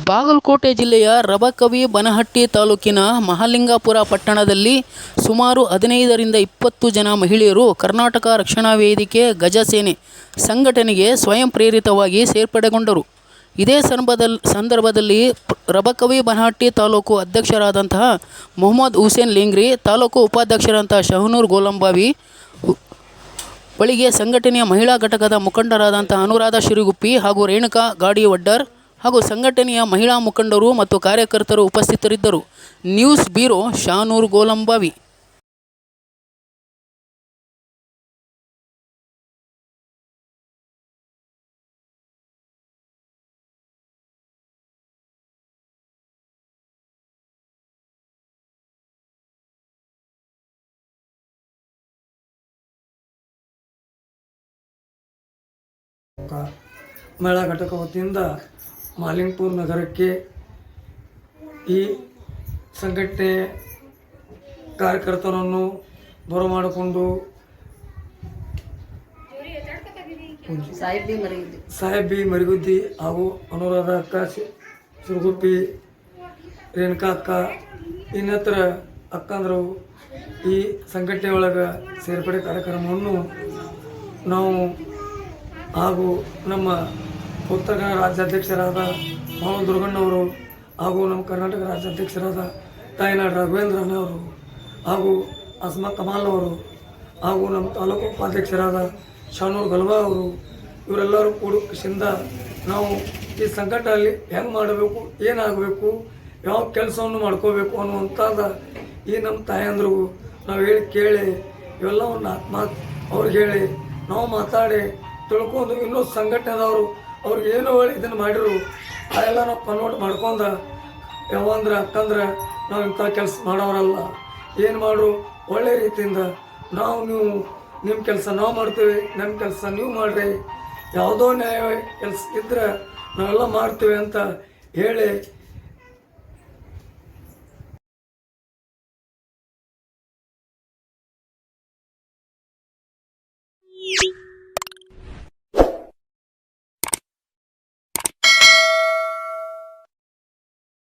ಬಾಗಲಕೋಟೆ ಜಿಲ್ಲೆಯ ರಬಕವಿ ಬನಹಟ್ಟಿ ತಾಲೂಕಿನ ಮಹಾಲಿಂಗಪುರ ಪಟ್ಟಣದಲ್ಲಿ ಸುಮಾರು 15ರಿಂದ 20 ಜನ ಮಹಿಳೆಯರು ಕರ್ನಾಟಕ ರಕ್ಷಣಾ ವೇದಿಕೆ ಗಜಸೇನೆ ಸಂಘಟನೆಗೆ ಸ್ವಯಂ ಪ್ರೇರಿತವಾಗಿ ಸೇರ್ಪಡೆಗೊಂಡರು. ಇದೇ ಸಂದರ್ಭದಲ್ಲಿ ರಬಕವಿ ಬನಹಟ್ಟಿ ತಾಲೂಕು ಅಧ್ಯಕ್ಷರಾದಂತಹ ಮೊಹಮ್ಮದ್ ಹುಸೇನ್ ಲೇಂಗ್ರಿ, ತಾಲೂಕು ಉಪಾಧ್ಯಕ್ಷರಾದಂತಹ ಶಹನೂರ್ ಗೋಲಂಬಾವಿ, ಬಳಿಗೆ ಸಂಘಟನೆಯ ಮಹಿಳಾ ಘಟಕದ ಮುಖಂಡರಾದಂತಹ ಅನುರಾಧ ಶಿರಗುಪ್ಪಿ ಹಾಗೂ ರೇಣುಕಾ ಗಾಡಿವಡ್ಡರ್ ಹಾಗೂ ಸಂಘಟನೆಯ ಮಹಿಳಾ ಮುಖಂಡರು ಮತ್ತು ಕಾರ್ಯಕರ್ತರು ಉಪಸ್ಥಿತರಿದ್ದರು. News bureau, Shahnoor Golambavi. ಮಹಿಳಾ ಘಟಕ ವತಿಯಿಂದ ಮಹಾಲಿಂಗಪುರ ನಗರಕ್ಕೆ ಈ ಸಂಘಟನೆ ಕಾರ್ಯಕರ್ತರನ್ನು ಬರಮಾಡಿಕೊಂಡು ಸಾಹೇಬ್ ಬಿ ಮರಿಗುದ್ದಿ ಹಾಗೂ ಅನುರಾಧ ಅಕ್ಕ ಶಿರಗುಪ್ಪಿ, ರೇಣುಕಾ ಅಕ್ಕ, ಇನ್ನಿತರ ಅಕ್ಕಂದರು ಈ ಸಂಘಟನೆ ಒಳಗೆ ಸೇರ್ಪಡೆ ಕಾರ್ಯಕ್ರಮವನ್ನು ನಾವು ಹಾಗೂ ನಮ್ಮ ಉತ್ತರ ಕನ್ನಡ ರಾಜ್ಯಾಧ್ಯಕ್ಷರಾದ ಮೋಹನ್ ದುರ್ಗಣ್ಣವರು ಹಾಗೂ ನಮ್ಮ ಕರ್ನಾಟಕ ರಾಜ್ಯಾಧ್ಯಕ್ಷರಾದ ತಾಯಿನಾಡು ರಾಘವೇಂದ್ರನವರು ಹಾಗೂ ಅಸ್ಮಾ ಕಮಾಲ್ ಅವರು ಹಾಗೂ ನಮ್ಮ ತಾಲೂಕು ಉಪಾಧ್ಯಕ್ಷರಾದ ಶಹನೂರ್ ಗಲ್ವಾ ಅವರು ಇವರೆಲ್ಲರೂ ಕೂಡಿಸಿಂದ ನಾವು ಈ ಸಂಘಟನೆಯಲ್ಲಿ ಹೆಂಗೆ ಮಾಡಬೇಕು, ಏನಾಗಬೇಕು, ಯಾವ ಕೆಲಸವನ್ನು ಮಾಡ್ಕೋಬೇಕು ಅನ್ನುವಂಥದ್ದು ಈ ನಮ್ಮ ತಾಯಂದ್ರಿಗೂ ನಾವು ಹೇಳಿ ಕೇಳಿ ಇವೆಲ್ಲವನ್ನು ಮಾತು ಅವ್ರಿಗೆ ಹೇಳಿ ನಾವು ಮಾತಾಡಿ ತಿಳ್ಕೊಂಡು ಇನ್ನೂ ಸಂಘಟನೆದವರು ಅವ್ರಿಗೆ ಏನೋ ಹೇಳಿ ಇದನ್ನು ಮಾಡಿರು ಅದೆಲ್ಲ ನಾವು ಕನ್ವರ್ಟ್ ಮಾಡ್ಕೊಂಡು ಯಾವಂದ್ರೆ ಅಕ್ಕಂದ್ರೆ ನಾವು ಇಂಥ ಕೆಲಸ ಮಾಡೋರಲ್ಲ, ಏನು ಮಾಡ್ರು ಒಳ್ಳೆ ರೀತಿಯಿಂದ ನಾವು ನೀವು ನಿಮ್ಮ ಕೆಲಸ ನಾವು ಮಾಡ್ತೀವಿ, ನಮ್ಮ ಕೆಲಸ ನೀವು ಮಾಡಿರಿ, ಯಾವುದೋ ನ್ಯಾಯ ಕೆಲಸ ಇದ್ದರೆ ನಾವೆಲ್ಲ ಮಾಡ್ತೀವಿ ಅಂತ ಹೇಳಿ